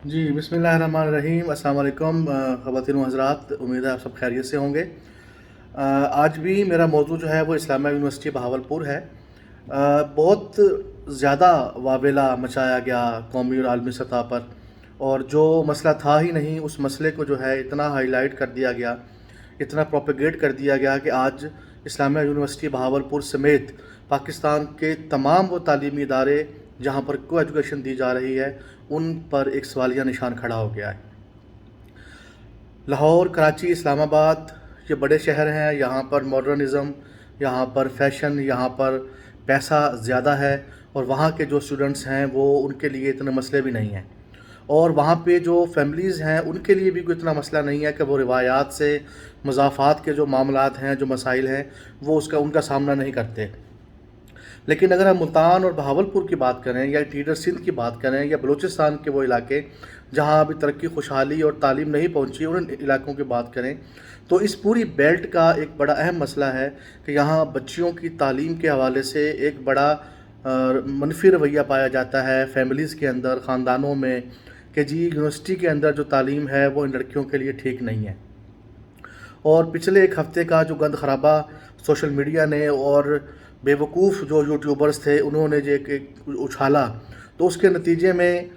जी, बिस्मिल्लाहिर्रहमानिर्रहीम। अस्सलाम वालेकुम ख़वातीन व हज़रात, उम्मीद है आप सब खैरियत से होंगे। आज भी मेरा मौज़ू जो है वो इस्लामिया यूनिवर्सिटी बहावलपुर है। बहुत ज़्यादा वावेला मचाया गया कौमी और आलमी सतह पर, और जो मसला था ही नहीं उस मसले को जो है इतना हाईलाइट कर दिया गया, इतना प्रोपेगेट कर दिया गया कि आज इस्लामिया यूनिवर्सिटी बहावलपुर समेत पाकिस्तान के तमाम वो तालीमी इदारे जहाँ पर को एजुकेशन दी जा रही है उन पर एक सवालिया निशान खड़ा हो गया है। लाहौर, कराची, इस्लामाबाद ये बड़े शहर हैं, यहाँ पर मॉडर्निज़म, यहाँ पर फैशन, यहाँ पर पैसा ज़्यादा है, और वहाँ के जो स्टूडेंट्स हैं वो उनके लिए इतने मसले भी नहीं हैं, और वहाँ पे जो फैमिलीज़ हैं उनके लिए भी कोई इतना मसला नहीं है कि वो रिवायात से मज़ाफ़ात के जो मामलात हैं, जो मसाइल हैं, वो उनका सामना नहीं करते। लेकिन अगर हम मुल्तान और बहावलपुर की बात करें, या टीडर सिंध की बात करें, या बलूचिस्तान के वो इलाके जहाँ अभी तरक्की, खुशहाली और तालीम नहीं पहुँची, उन इलाकों की बात करें, तो इस पूरी बेल्ट का एक बड़ा अहम मसला है कि यहाँ बच्चियों की तालीम के हवाले से एक बड़ा मनफी रवैया पाया जाता है फैमिलीज़ के अंदर, ख़ानदानों में, कि जी यूनिवर्सिटी के अंदर जो तालीम है वो इन लड़कियों के लिए ठीक नहीं है। और पिछले एक हफ़्ते का जो गंद खराबा सोशल मीडिया ने और बेवकूफ़ जो यूट्यूबर्स थे उन्होंने जो एक उछाला, तो उसके नतीजे में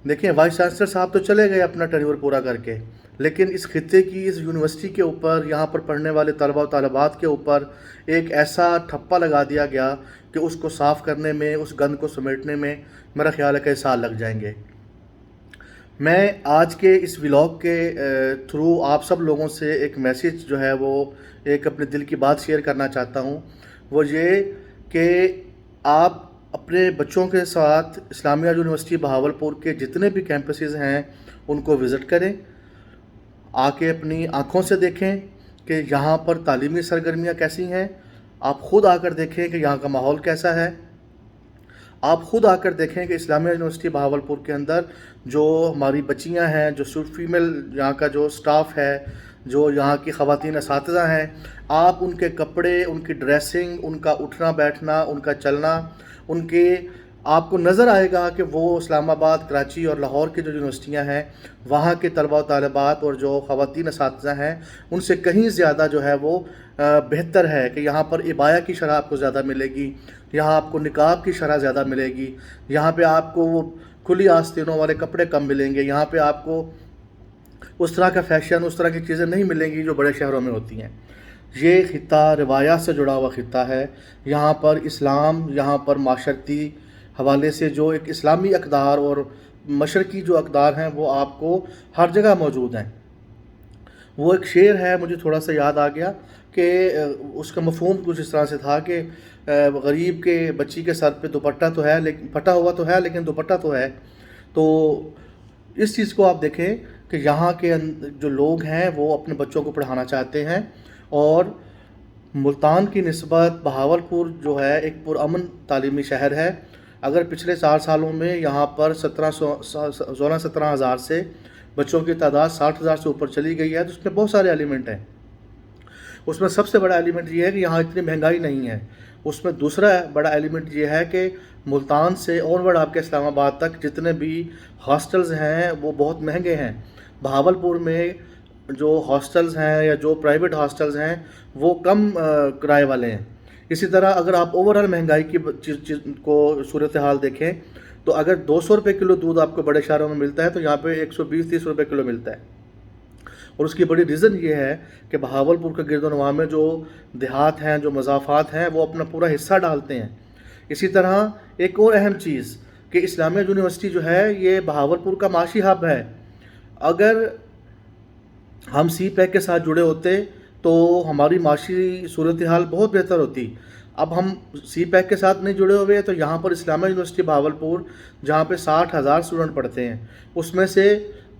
देखिए वाइस चांसलर साहब तो चले गए अपना टेन्योर पूरा करके, लेकिन इस खित्ते की, इस यूनिवर्सिटी के ऊपर, यहाँ पर पढ़ने वाले तलबा और तालिबात के ऊपर एक ऐसा ठप्पा लगा दिया गया कि उसको साफ़ करने में, उस गंद को समेटने में मेरा ख्याल है कई साल लग जाएंगे। मैं आज के इस व्लॉग के थ्रू आप सब लोगों से एक मैसेज जो है वो एक अपने दिल की बात शेयर करना चाहता हूँ। वो ये कि आप अपने बच्चों के साथ इस्लामिया यूनिवर्सिटी बहावलपुर के जितने भी कैंपसेस हैं उनको विज़िट करें, आके अपनी आँखों से देखें कि यहाँ पर तालीमी सरगर्मियाँ कैसी हैं। आप ख़ुद आकर देखें कि यहाँ का माहौल कैसा है। आप ख़ुद आकर देखें कि इस्लामिया यूनिवर्सिटी बहावलपुर के अंदर जो हमारी बच्चियां हैं, जो फीमेल यहाँ का जो स्टाफ है, जो यहाँ की ख़वातीन असातिज़ा हैं, आप उनके कपड़े, उनकी ड्रेसिंग, उनका उठना बैठना, उनका चलना, उनके आपको नज़र आएगा कि वो इस्लामाबाद, कराची और लाहौर की जो यूनिवर्सिटियाँ हैं वहाँ के तलबा व तालिबात और जो ख़वातीन असातिज़ा हैं उनसे कहीं ज़्यादा जो है वो बेहतर है। कि यहाँ पर इबाया की शरह आपको ज़्यादा मिलेगी, यहाँ आपको निकाब की शरह ज़्यादा मिलेगी, यहाँ पे आपको वो खुली आस्तीनों वाले कपड़े कम मिलेंगे, यहाँ पे आपको उस तरह का फ़ैशन, उस तरह की चीज़ें नहीं मिलेंगी जो बड़े शहरों में होती हैं। ये ख़ित्ता रिवायात से जुड़ा हुआ ख़ित्ता है। यहाँ पर इस्लाम, यहाँ पर माशरती हवाले से जो एक इस्लामी अक़दार और मशरक़ी जो अक़दार हैं वो आपको हर जगह मौजूद हैं। वो एक शेर है, मुझे थोड़ा सा याद आ गया कि उसका मफ़हूम कुछ इस तरह से था कि गरीब के बच्ची के सर पे दुपट्टा तो है, लेकिन फटा हुआ तो है लेकिन दुपट्टा तो है। तो इस चीज़ को आप देखें कि यहाँ के जो लोग हैं वो अपने बच्चों को पढ़ाना चाहते हैं, और मुल्तान की निस्बत बहावलपुर जो है एक पुरअमन तालीमी शहर है। अगर पिछले 4 सालों में यहाँ पर 16-17 हज़ार से बच्चों की तादाद 60,000 से ऊपर चली गई है, तो उसमें बहुत सारे एलिमेंट हैं। उसमें सबसे बड़ा एलिमेंट ये है कि यहाँ इतनी महंगाई नहीं है। उसमें दूसरा बड़ा एलिमेंट ये है कि मुल्तान से ऑनवर्ड आपके इस्लामाबाद तक जितने भी हॉस्टल्स हैं वो बहुत महंगे हैं। बहावलपुर में जो हॉस्टल्स हैं या जो प्राइवेट हॉस्टल्स हैं वो कम किराए वाले हैं। इसी तरह अगर आप ओवरऑल महंगाई की चीज़ को सूरत हाल देखें, तो अगर 200 रुपये किलो दूध आपको बड़े शहरों में मिलता है तो यहाँ पे 120-130 रुपये किलो मिलता है। और उसकी बड़ी रीज़न ये है कि बहावलपुर के गिरदोनवा में जो देहात हैं, जो मज़ाफ़ात हैं, वो अपना पूरा हिस्सा डालते हैं। इसी तरह एक और अहम चीज़ कि इस्लामिया यूनिवर्सिटी जो है ये बहावलपुर का माशी हब है। अगर हम सी पैक के साथ जुड़े होते तो हमारी माशी सूरत हाल बहुत बेहतर होती। अब हम सी पैक के साथ नहीं जुड़े हुए, तो यहाँ पर इस्लामिया यूनिवर्सिटी बहावलपुर जहाँ पे 60,000 स्टूडेंट पढ़ते हैं, उसमें से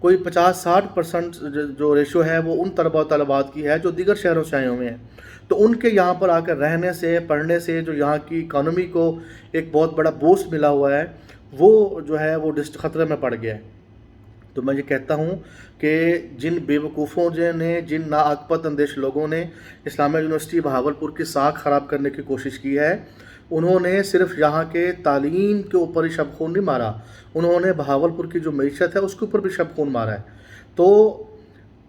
कोई 50-60% जो रेशो है वो उन तलबा तलबात की है जो दीगर शहरों से आए हुए हैं। तो उनके यहाँ पर आकर रहने से, पढ़ने से जो यहाँ की इकानमी को एक बहुत बड़ा बूस्ट मिला हुआ है, वो जो है वो ख़तरे में पड़ गया है। तो मैं ये कहता हूँ कि जिन बेवकूफ़ों ने, जिन नाअक्पत अंदेश लोगों ने इस्लामिया यूनिवर्सिटी बहावलपुर की साख ख़राब करने की कोशिश की है, انہوں نے صرف یہاں کے تعلیم کے اوپر ہی شب خون نہیں مارا، انہوں نے بہاولپور کی جو معیشت ہے اس کے اوپر بھی شب خون مارا ہے۔ تو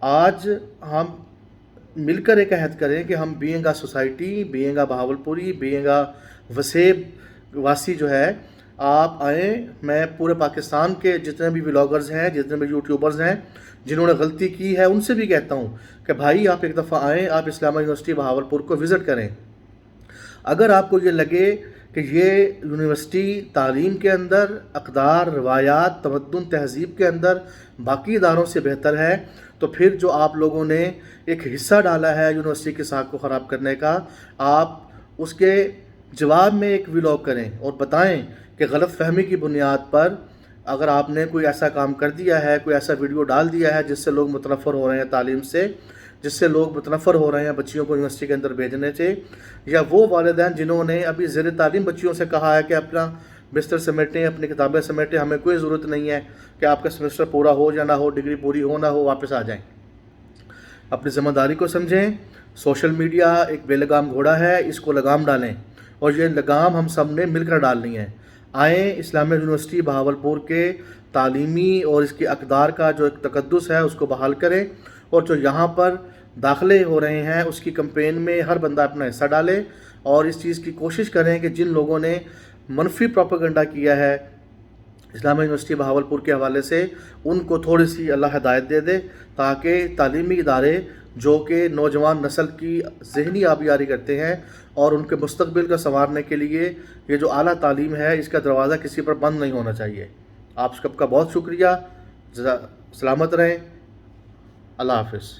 آج ہم مل کر ایک عہد کریں کہ ہم being a society, being a Bahawalpuri, being a وسیب واسی جو ہے، آپ آئیں۔ میں پورے پاکستان کے جتنے بھی ولاگرز ہیں، جتنے بھی یوٹیوبرز ہیں جنہوں نے غلطی کی ہے، ان سے بھی کہتا ہوں کہ بھائی آپ ایک دفعہ آئیں، آپ اسلامیہ یونیورسٹی بہاولپور کو وزٹ کریں۔ اگر آپ کو یہ لگے کہ یہ یونیورسٹی تعلیم کے اندر، اقدار، روایات، تمدن، تہذیب کے اندر باقی اداروں سے بہتر ہے، تو پھر جو آپ لوگوں نے ایک حصہ ڈالا ہے یونیورسٹی کی ساکھ کو خراب کرنے کا، آپ اس کے جواب میں ایک ولاگ کریں اور بتائیں کہ غلط فہمی کی بنیاد پر اگر آپ نے کوئی ایسا کام کر دیا ہے، کوئی ایسا ویڈیو ڈال دیا ہے جس سے لوگ متنفر ہو رہے ہیں تعلیم سے، جس سے لوگ متنفر ہو رہے ہیں بچیوں کو یونیورسٹی کے اندر بھیجنے سے، یا وہ والدین جنہوں نے ابھی زیر تعلیم بچیوں سے کہا ہے کہ اپنا بستر سمیٹیں، اپنی کتابیں سمیٹیں، ہمیں کوئی ضرورت نہیں ہے کہ آپ کا سیمسٹر پورا ہو یا نہ ہو، ڈگری پوری ہو نہ ہو، واپس آ جائیں۔ اپنی ذمہ داری کو سمجھیں۔ سوشل میڈیا ایک بے لگام گھوڑا ہے، اس کو لگام ڈالیں، اور یہ لگام ہم سب نے مل کر ڈالنی ہے۔ آئیں، اسلامیہ یونیورسٹی بہاولپور کے تعلیمی اور اس کے اقدار کا جو ایک تقدس ہے اس کو بحال کریں، اور جو یہاں پر داخلے ہو رہے ہیں اس کی کمپین میں ہر بندہ اپنا حصہ ڈالے، اور اس چیز کی کوشش کریں کہ جن لوگوں نے منفی پروپیگنڈا کیا ہے اسلامیہ یونیورسٹی بہاولپور کے حوالے سے، ان کو تھوڑی سی اللہ ہدایت دے دے، تاکہ تعلیمی ادارے جو کہ نوجوان نسل کی ذہنی آبیاری کرتے ہیں اور ان کے مستقبل کا سنوارنے کے لیے یہ جو اعلیٰ تعلیم ہے اس کا دروازہ کسی پر بند نہیں ہونا چاہیے۔ آپ سب کا بہت شکریہ، سلامت رہیں، اللہ حافظ۔